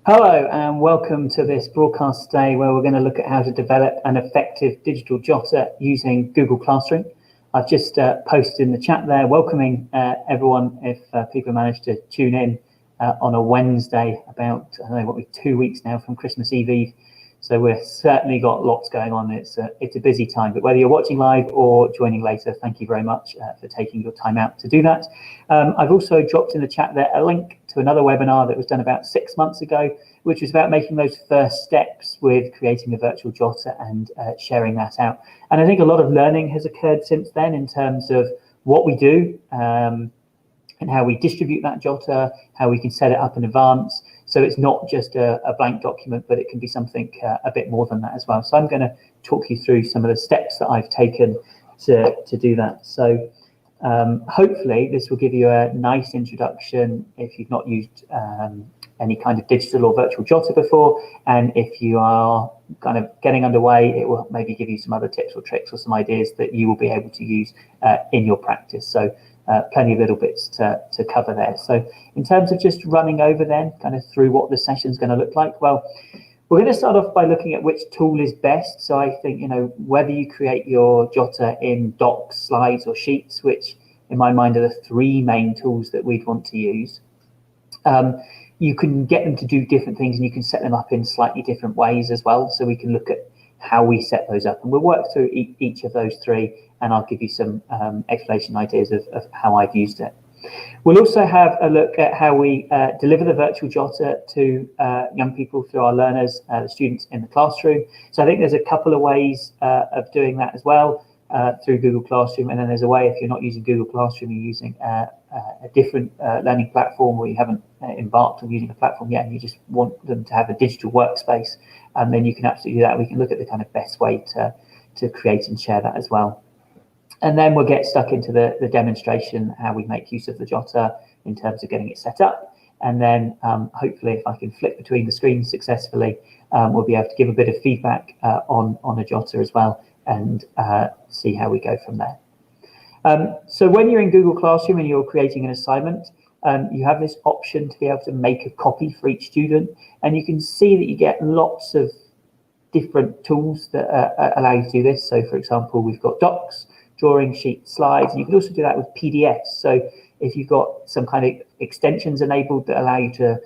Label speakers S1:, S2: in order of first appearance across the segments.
S1: Hello and welcome to this broadcast today where we're going to look at how to develop an effective digital jotter using Google Classroom. I've just posted in the chat there welcoming everyone if people managed to tune in on a Wednesday about, I don't know, what we're 2 weeks now from Christmas Eve. So we've certainly got lots going on. It's a busy time, but whether you're watching live or joining later, thank you very much for taking your time out to do that. I've also dropped in the chat there a link to another webinar that was done about 6 months ago, which was about making those first steps with creating a virtual jotter and sharing that out. And I think a lot of learning has occurred since then in terms of what we do and how we distribute that jotter, how we can set it up in advance. So it's not just a blank document, but it can be something a bit more than that as well. So I'm going to talk you through some of the steps that I've taken to do that. So hopefully this will give you a nice introduction if you've not used any kind of digital or virtual jotter before, and if you are kind of getting underway, it will maybe give you some other tips or tricks or some ideas that you will be able to use in your practice. So plenty of little bits to cover there. So in terms of just running over then kind of through what the session is going to look like, well, we're going to start off by looking at which tool is best. So I think, whether you create your jotter in docs, slides or sheets, which in my mind are the three main tools that we'd want to use, you can get them to do different things and you can set them up in slightly different ways as well. So we can look at how we set those up, and we'll work through each of those three, and I'll give you some explanation ideas of how I've used it. We'll also have a look at how we deliver the virtual jotter to young people through our learners, the students in the classroom. So I think there's a couple of ways of doing that as well through Google Classroom, and then there's a way if you're not using Google Classroom, you're using a different learning platform, or you haven't embarked on using a platform yet and you just want them to have a digital workspace, and then you can absolutely do that. We can look at the kind of best way to create and share that as well. And then we'll get stuck into the demonstration, how we make use of the jotter in terms of getting it set up. And then hopefully if I can flip between the screens successfully, we'll be able to give a bit of feedback on a jotter as well, and see how we go from there. So when you're in Google Classroom and you're creating an assignment, you have this option to be able to make a copy for each student, and you can see that you get lots of different tools that allow you to do this. So for example, we've got docs, drawing sheets, slides, and you can also do that with PDFs. So if you've got some kind of extensions enabled that allow you to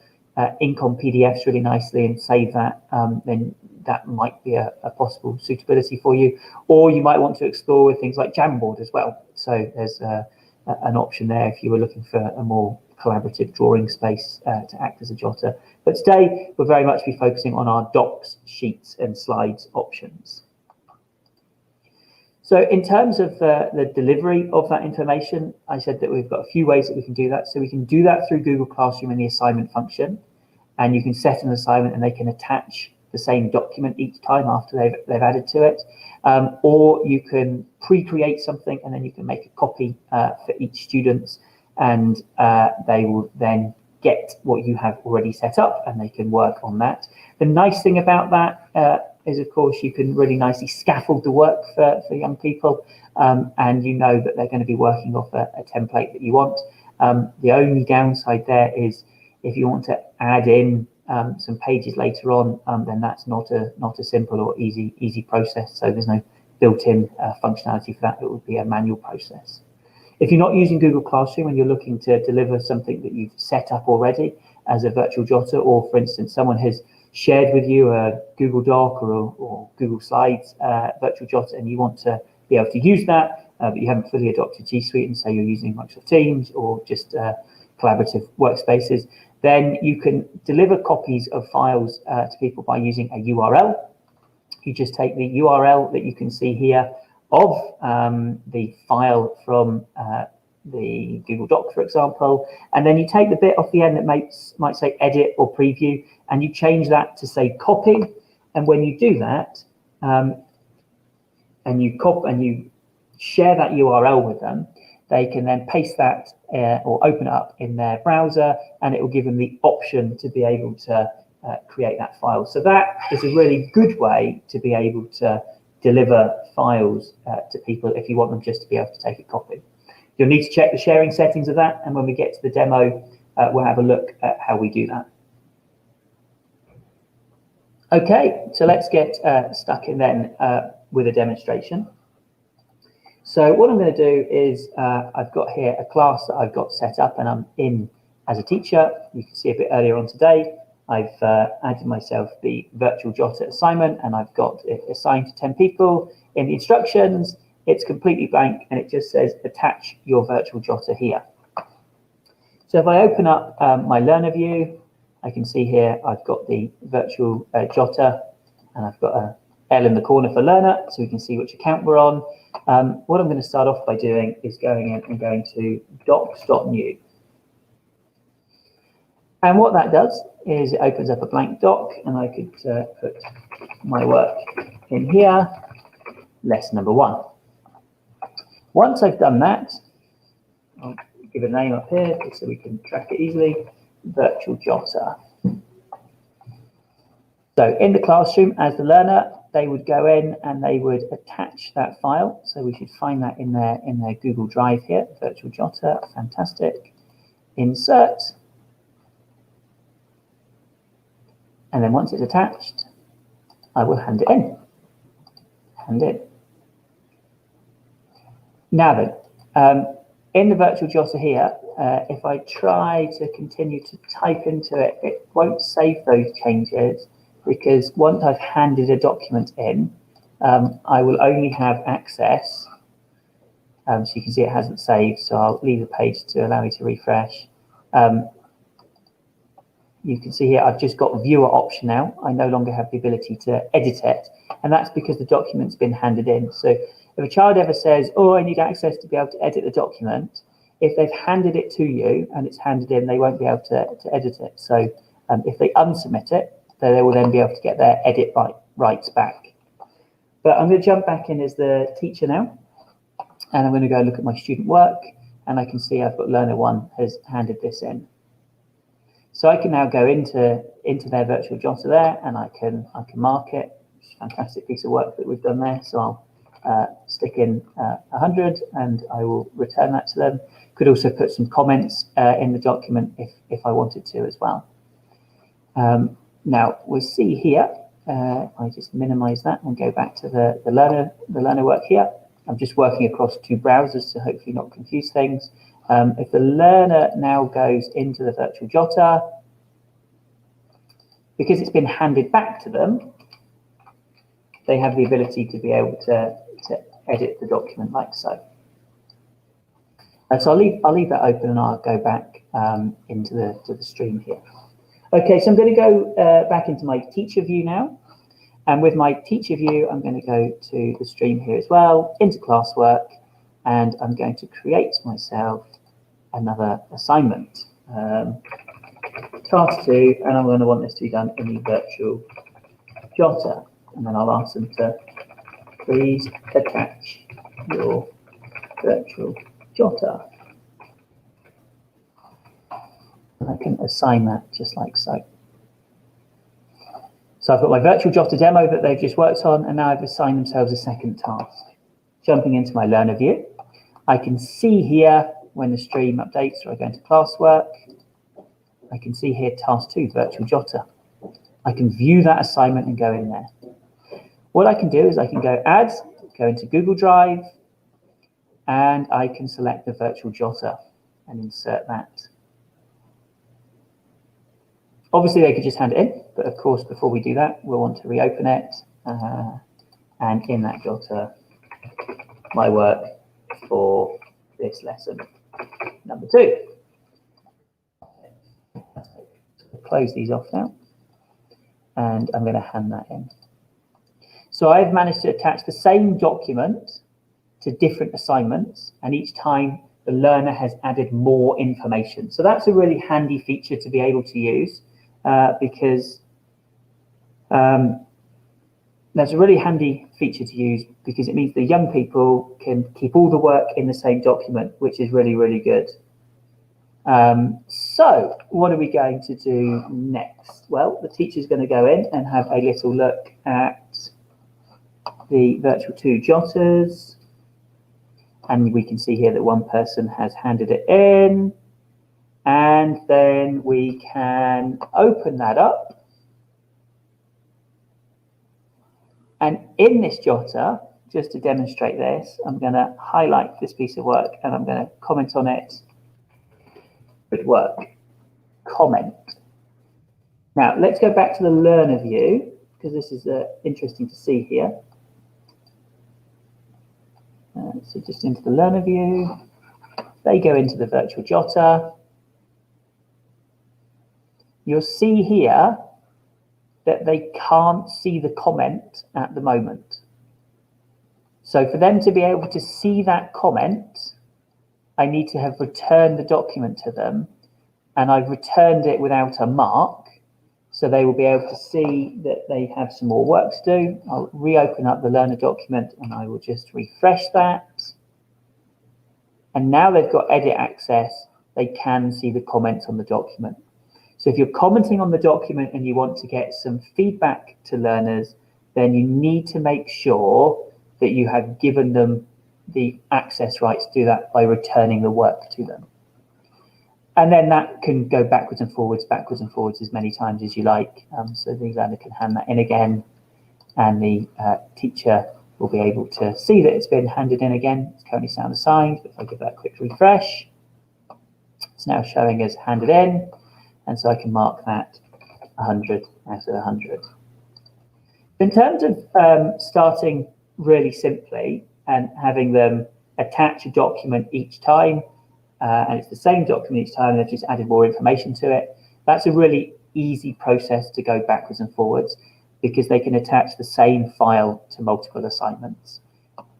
S1: ink on PDFs really nicely and save that, then that might be a possible suitability for you. Or you might want to explore with things like Jamboard as well. So there's an option there if you were looking for a more collaborative drawing space to act as a jotter. But today we'll very much be focusing on our docs, sheets and slides options. So in terms of the delivery of that information, I said that we've got a few ways that we can do that. So we can do that through Google Classroom in the assignment function, and you can set an assignment and they can attach the same document each time after they've added to it. Or you can pre-create something and then you can make a copy for each student, and they will then get what you have already set up and they can work on that. The nice thing about that is, of course, you can really nicely scaffold the work for young people, and you know that they're going to be working off a template that you want. The only downside there is if you want to add in some pages later on, then that's not a simple or easy process. So there's no built-in functionality for that. It would be a manual process. If you're not using Google Classroom and you're looking to deliver something that you've set up already as a virtual jotter, or for instance, someone has shared with you a Google Doc or Google Slides virtual jotter, and you want to be able to use that, but you haven't fully adopted G Suite and say you're using Microsoft Teams or just collaborative workspaces, then you can deliver copies of files to people by using a URL. You just take the URL that you can see here of the file from the Google Doc, for example, and then you take the bit off the end that might say edit or preview, and you change that to say copy. And when you do that, and you share that URL with them, they can then paste that or open it up in their browser, and it will give them the option to be able to create that file. So that is a really good way to be able to deliver files to people if you want them just to be able to take a copy. You'll need to check the sharing settings of that, and when we get to the demo, we'll have a look at how we do that. Okay, so let's get stuck in then with a demonstration. So what I'm going to do is I've got here a class that I've got set up and I'm in as a teacher. You can see a bit earlier on today, I've added myself the virtual jotter assignment and I've got it assigned to 10 people. In the instructions, it's completely blank and it just says attach your virtual jotter here. So if I open up my learner view, I can see here I've got the virtual jotter and I've got a L in the corner for learner so we can see which account we're on. What I'm going to start off by doing is going in and going to docs.new. And what that does is it opens up a blank doc and I could put my work in here, lesson number 1. Once I've done that, I'll give a name up here so we can track it easily, virtual jotter. So in the classroom as the learner, they would go in and they would attach that file. So we should find that in their Google Drive here, virtual jotter, fantastic. Insert. And then once it's attached, I will hand it in. Hand in. Now then, in the virtual jotter here, if I try to continue to type into it, it won't save those changes because once I've handed a document in, I will only have access. So you can see it hasn't saved, so I'll leave the page to allow me to refresh. You can see here I've just got viewer option now. I no longer have the ability to edit it, and that's because the document's been handed in. So if a child ever says, oh, I need access to be able to edit the document, if they've handed it to you and it's handed in, they won't be able to edit it. So if they unsubmit it, they will then be able to get their edit rights back. But I'm going to jump back in as the teacher now, and I'm going to go look at my student work, and I can see I've got learner 1 has handed this in. So I can now go into their virtual jotter there, and I can mark it. It's a fantastic piece of work that we've done there. So I'll stick in 100, and I will return that to them. Could also put some comments in the document if I wanted to as well. Now we'll see here. I just minimize that and go back to the learner work here. I'm just working across 2 browsers to hopefully not confuse things. If the learner now goes into the virtual jotter, because it's been handed back to them, they have the ability to be able to edit the document like so. So I'll leave that open and I'll go back into the stream here. Okay, so I'm going to go back into my teacher view now. And with my teacher view, I'm going to go to the stream here as well, into classwork, and I'm going to create myself another assignment. Task 2, and I'm going to want this to be done in the virtual jotter. And then I'll ask them to please attach your virtual jotter. I can assign that just like so. So I've got my virtual jotter demo that they've just worked on, and now I've assigned themselves a second task. Jumping into my learner view, I can see here when the stream updates, or I go into classwork, I can see here task 2, virtual jotter. I can view that assignment and go in there. What I can do is I can go add, go into Google Drive, and I can select the virtual jotter and insert that. Obviously, they could just hand it in, but of course, before we do that, we'll want to reopen it. And in that jotter, my work for this lesson, number 2. So close these off now, and I'm going to hand that in. So I've managed to attach the same document to different assignments, and each time the learner has added more information. So that's a really handy feature to be able to use. Because that's a really handy feature to use because it means the young people can keep all the work in the same document, which is really, really good. So what are we going to do next? Well, the teacher's going to go in and have a little look at the virtual 2 jotters. And we can see here that one person has handed it in. And then we can open that up. And in this jotter, just to demonstrate this, I'm going to highlight this piece of work and I'm going to comment on it. Good work. Comment. Now, let's go back to the learner view, because this is interesting to see here. So just into the learner view, they go into the virtual jotter. You'll see here that they can't see the comment at the moment. So for them to be able to see that comment, I need to have returned the document to them, and I've returned it without a mark, so they will be able to see that they have some more work to do. I'll reopen up the learner document and I will just refresh that. And now they've got edit access, they can see the comments on the document. So if you're commenting on the document and you want to get some feedback to learners, then you need to make sure that you have given them the access rights to do that by returning the work to them. And then that can go backwards and forwards as many times as you like. So the learner can hand that in again, and the teacher will be able to see that it's been handed in again. It's currently sound assigned. If I give that a quick refresh, it's now showing as handed in. And so I can mark that 100 out of 100. In terms of starting really simply and having them attach a document each time, and it's the same document each time, and they've just added more information to it, that's a really easy process to go backwards and forwards, because they can attach the same file to multiple assignments.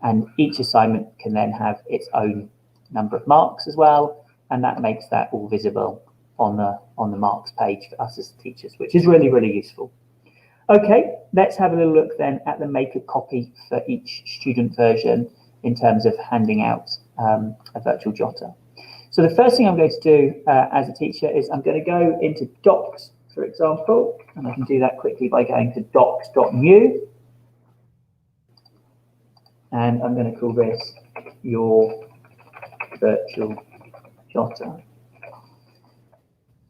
S1: And each assignment can then have its own number of marks as well, and that makes that all visible on the marks page for us as teachers, which is really, really useful. Okay, let's have a little look then at the make a copy for each student version in terms of handing out a virtual jotter. So the first thing I'm going to do as a teacher is I'm going to go into Docs, for example, and I can do that quickly by going to docs.new. And I'm going to call this your virtual jotter.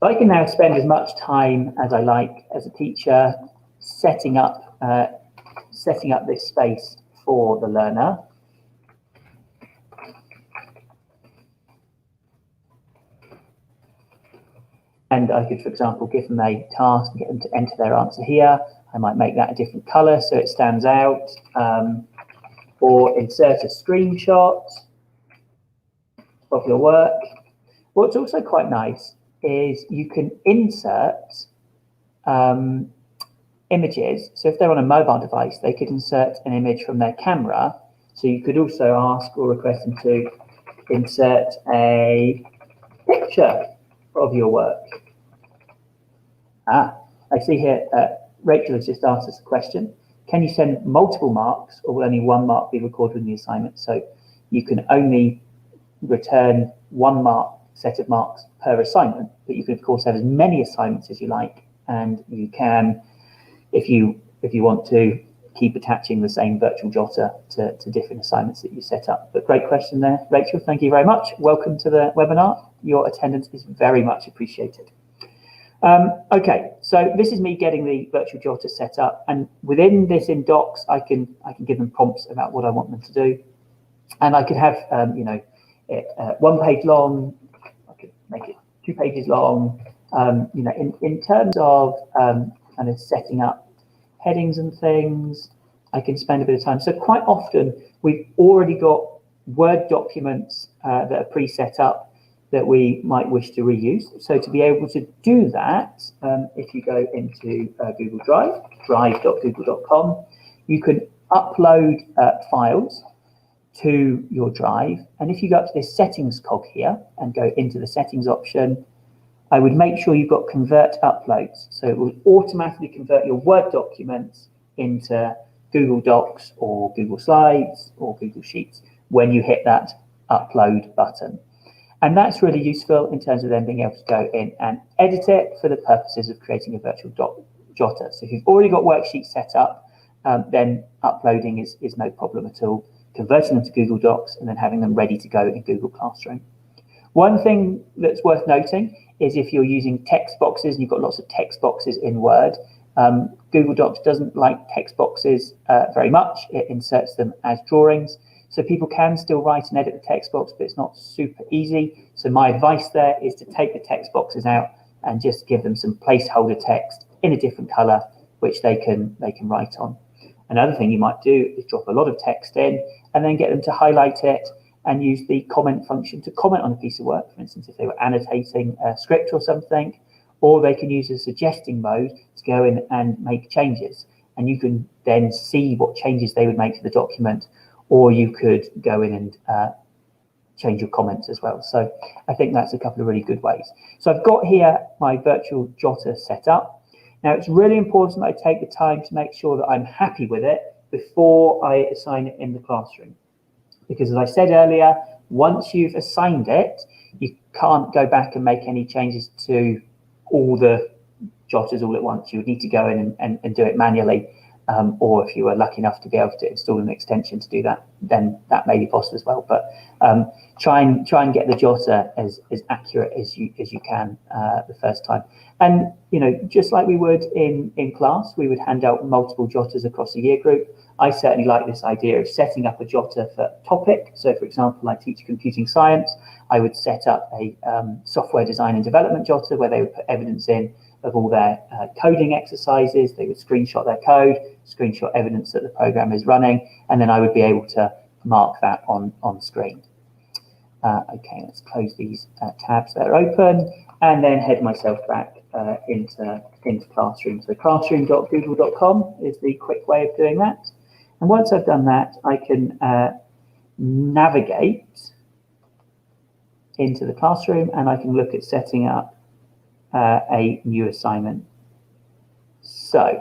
S1: I can now spend as much time as I like as a teacher setting up this space for the learner. And I could, for example, give them a task and get them to enter their answer here. I might make that a different color so it stands out, or insert a screenshot of your work. What's also quite nice is you can insert images. So if they're on a mobile device, they could insert an image from their camera. So you could also ask or request them to insert a picture of your work. I see here Rachel has just asked us a question. Can you send multiple marks, or will only one mark be recorded in the assignment? So you can only return one set of marks per assignment, but you can of course have as many assignments as you like, and you can, if you want to, keep attaching the same virtual jotter to different assignments that you set up. But great question there, Rachel. Thank you very much. Welcome to the webinar. Your attendance is very much appreciated. Okay, so this is me getting the virtual jotter set up, and within this in Docs, I can give them prompts about what I want them to do, and I could have one page long. I could make it 2 pages long. In terms of kind of setting up headings and things, I can spend a bit of time. So quite often we've already got Word documents that are pre-set up that we might wish to reuse. So to be able to do that, if you go into Google Drive, drive.google.com, you can upload files to your Drive. And if you go up to this settings cog here and go into the settings option, I would make sure you've got convert uploads. So it will automatically convert your Word documents into Google Docs or Google Slides or Google Sheets when you hit that upload button. And that's really useful in terms of then being able to go in and edit it for the purposes of creating a virtual jotter. So if you've already got worksheets set up, then uploading is no problem at all. Converting them to Google Docs and then having them ready to go in Google Classroom. One thing that's worth noting is if you're using text boxes and you've got lots of text boxes in Word, Google Docs doesn't like text boxes very much. It inserts them as drawings. So people can still write and edit the text box, but it's not super easy. So my advice there is to take the text boxes out and just give them some placeholder text in a different color, which they can write on. Another thing you might do is drop a lot of text in and then get them to highlight it and use the comment function to comment on a piece of work. For instance, if they were annotating a script or something, or they can use a suggesting mode to go in and make changes. And you can then see what changes they would make to the document, or you could go in and change your comments as well. So I think that's a couple of really good ways. So I've got here my virtual jotter set up. Now it's really important that I take the time to make sure that I'm happy with it before I assign it in the classroom. Because as I said earlier, once you've assigned it, you can't go back and make any changes to all the jotters all at once. You would need to go in and do it manually. Or if you were lucky enough to be able to install an extension to do that, then that may be possible as well. But try and get the jotter as accurate as you can the first time. And just like we would in class, we would hand out multiple jotters across a year group. I certainly like this idea of setting up a jotter for topic. So for example, I teach computing science. I would set up a software design and development jotter where they would put evidence in of all their coding exercises. They would screenshot their code, screenshot evidence that the program is running, and then I would be able to mark that on screen. Okay, let's close these tabs that are open and then head myself back into Classroom. So classroom.google.com is the quick way of doing that. And once I've done that, I can navigate into the classroom and I can look at setting up a new assignment. So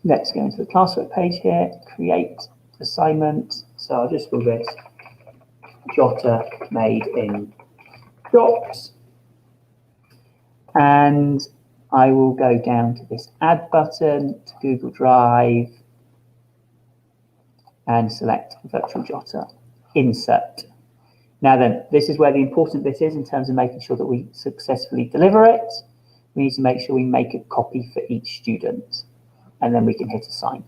S1: let's go into the classwork page here, create assignment. So I'll just call this jotter made in Docs. And I will go down to this add button to Google Drive and select virtual jotter, insert. Now then, this is where the important bit is in terms of making sure that we successfully deliver it. We need to make sure we make a copy for each student, and then we can hit assign.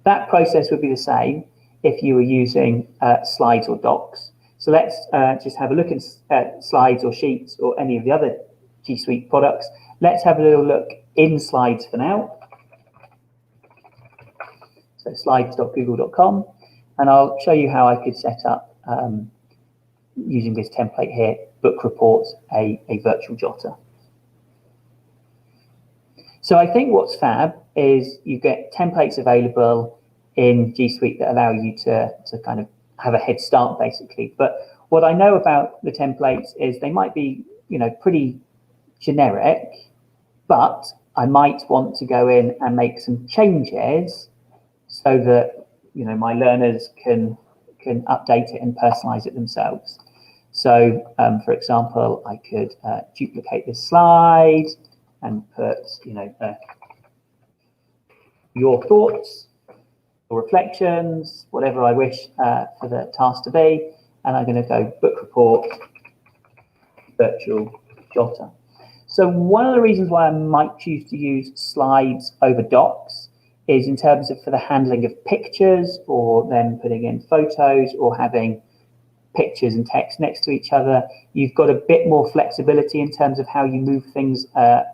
S1: That process would be the same if you were using slides or docs. So let's just have a look at slides or sheets or any of the other G Suite products. Let's have a little look in slides for now. So slides.google.com. And I'll show you how I could set up, using this template here, book reports, a virtual jotter. So I think what's fab is you get templates available in G Suite that allow you to kind of have a head start, basically. But what I know about the templates is they might be, pretty generic, but I might want to go in and make some changes so that my learners can update it and personalize it themselves. So, for example, I could duplicate this slide and put, your thoughts or reflections, whatever I wish for the task to be. And I'm going to go book report, virtual jotter. So one of the reasons why I might choose to use slides over docs is in terms of for the handling of pictures, or then putting in photos, or having pictures and text next to each other. You've got a bit more flexibility in terms of how you move things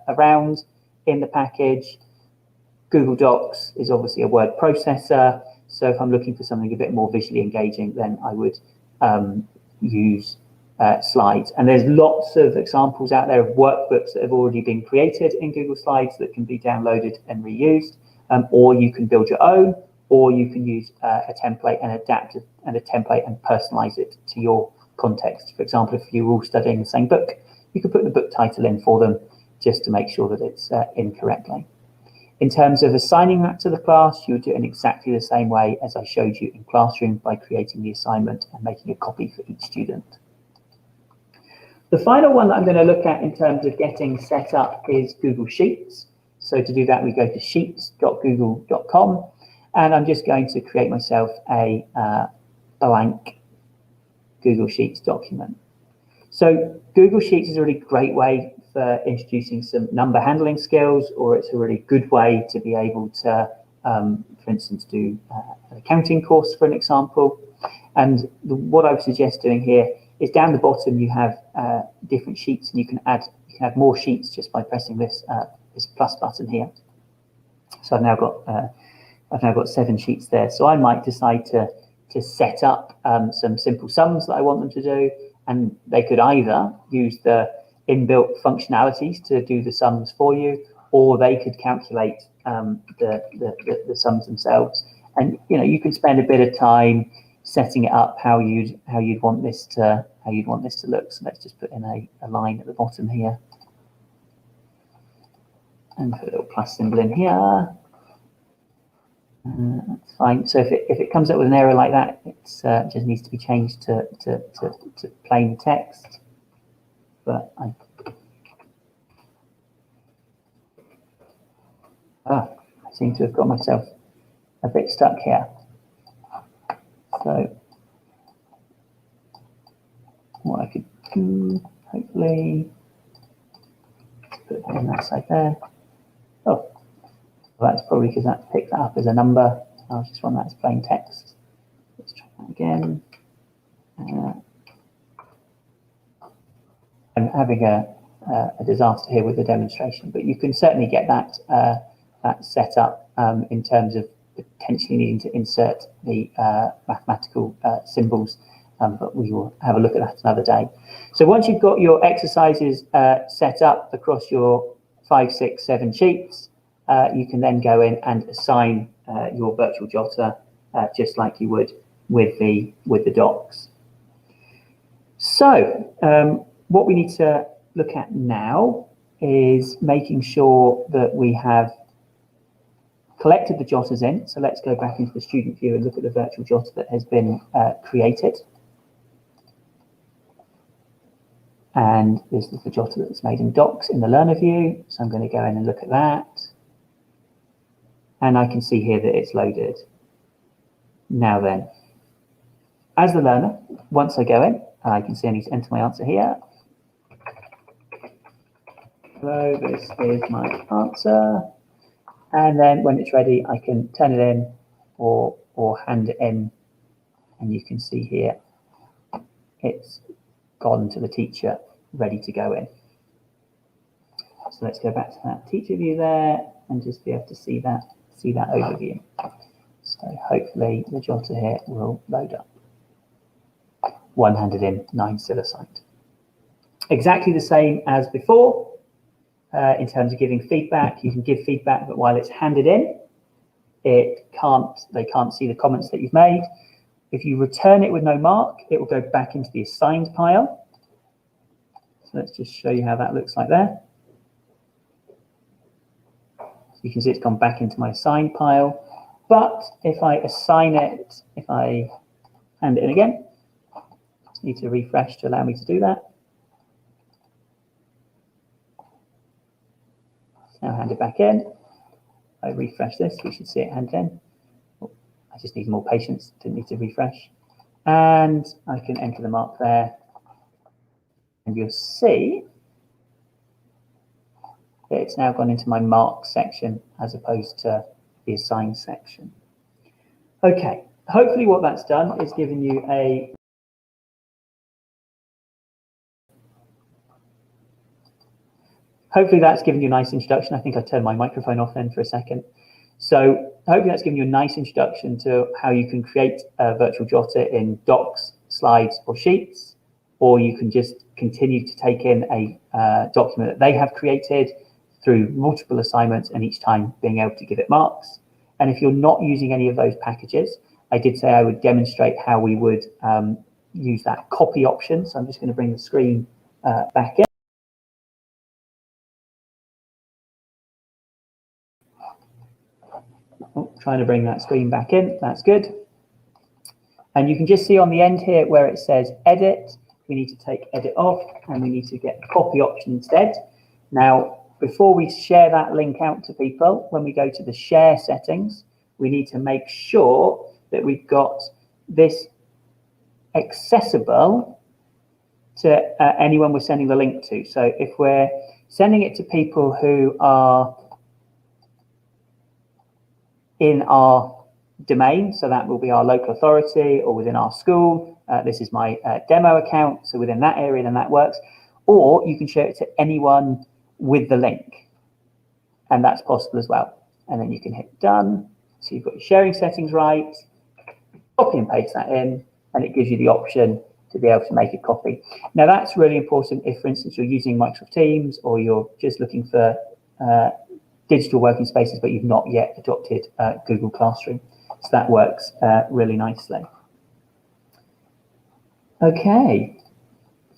S1: around in the package. Google Docs is obviously a word processor, so if I'm looking for something a bit more visually engaging, then I would use slides. And there's lots of examples out there of workbooks that have already been created in Google Slides that can be downloaded and reused. Or you can build your own, or you can use a template and adapt a template and personalize it to your context. For example, if you're all studying the same book, you could put the book title in for them just to make sure that it's in correctly. In terms of assigning that to the class, you would do it in exactly the same way as I showed you in Classroom by creating the assignment and making a copy for each student. The final one that I'm going to look at in terms of getting set up is Google Sheets. So to do that, we go to sheets.google.com, and I'm just going to create myself a blank Google Sheets document. So Google Sheets is a really great way for introducing some number handling skills, or it's a really good way to be able to, for instance, do an accounting course, for an example. And what I would suggest doing here is down the bottom you have different sheets, and you can add more sheets just by pressing this this plus button here. So I've now got 7 sheets there. So I might decide to set up some simple sums that I want them to do, and they could either use the inbuilt functionalities to do the sums for you, or they could calculate the sums themselves. And you can spend a bit of time setting it up how you'd want this to look. So let's just put in a line at the bottom here, and put a little plus symbol in here. That's fine. So if it comes up with an error like that, it just needs to be changed to plain text. But I seem to have got myself a bit stuck here. So what I could do, hopefully, put it on that side there. Oh. Well, that's probably because that picked that up as a number. I'll just run that as plain text. Let's try that again. I'm having a disaster here with the demonstration, but you can certainly get that set up in terms of potentially needing to insert the mathematical symbols, but we will have a look at that another day. So once you've got your exercises set up across your 5, 6, 7 sheets, you can then go in and assign your virtual jotter just like you would with the docs. So what we need to look at now is making sure that we have collected the jotters in. So let's go back into the student view and look at the virtual jotter that has been created. And this is the jotter that's made in docs in the learner view. So I'm going to go in and look at that. And I can see here that it's loaded. Now then, as the learner, once I go in, I can see I need to enter my answer here. Hello, this is my answer. And then when it's ready, I can turn it in or hand it in. And you can see here, it's gone to the teacher, ready to go in. So let's go back to that teacher view there and just be able to see that overview. So hopefully the jotter here will load up. 1 handed in, 9 still assigned. Exactly the same as before in terms of giving feedback. You can give feedback, but while it's handed in, they can't see the comments that you've made. If you return it with no mark, it will go back into the assigned pile. So let's just show you how that looks like there. You can see it's gone back into my assigned pile. But if I assign it, if I hand it in again, just need to refresh to allow me to do that. Now hand it back in. I refresh this, we should see it handed in. Oh, I just need more patience, didn't need to refresh. And I can enter the mark there. And you'll see that it's now gone into my mark section as opposed to the assigned section. Okay, hopefully what that's done is given you a nice introduction. I think I turned my microphone off then for a second. So hopefully that's given you a nice introduction to how you can create a virtual jotter in docs, slides, or sheets, or you can just continue to take in a document that they have created through multiple assignments and each time being able to give it marks. And if you're not using any of those packages, I did say I would demonstrate how we would use that copy option. So I'm just going to bring the screen back in. Oh, trying to bring that screen back in, that's good. And you can just see on the end here where it says edit, we need to take edit off and we need to get the copy option instead. Now, before we share that link out to people, when we go to the share settings, we need to make sure that we've got this accessible to anyone we're sending the link to. So if we're sending it to people who are in our domain, so that will be our local authority or within our school. This is my demo account, so within that area, then that works. Or you can share it to anyone with the link, and that's possible as well. And then you can hit done. So you've got your sharing settings right, copy and paste that in, and it gives you the option to be able to make a copy. Now that's really important if, for instance, you're using Microsoft Teams or you're just looking for digital working spaces, but you've not yet adopted Google Classroom. So that works really nicely. Okay,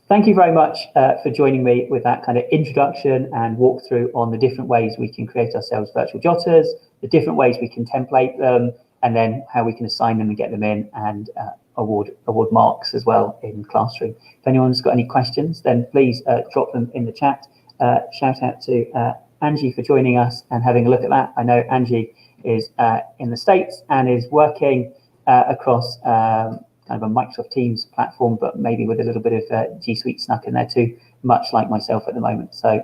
S1: thank you very much for joining me with that kind of introduction and walkthrough on the different ways we can create ourselves virtual jotters, the different ways we can template them, and then how we can assign them and get them in and award marks as well in Classroom. If anyone's got any questions, then please drop them in the chat. Shout out to Angie for joining us and having a look at that. I know Angie is in the States and is working across kind of a Microsoft Teams platform, but maybe with a little bit of G Suite snuck in there too, much like myself at the moment. So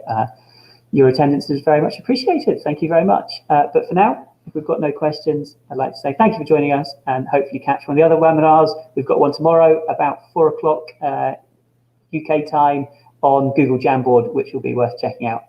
S1: your attendance is very much appreciated. Thank you very much. But for now, if we've got no questions, I'd like to say thank you for joining us and hopefully catch one of the other webinars. We've got one tomorrow about 4 o'clock UK time on Google Jamboard, which will be worth checking out.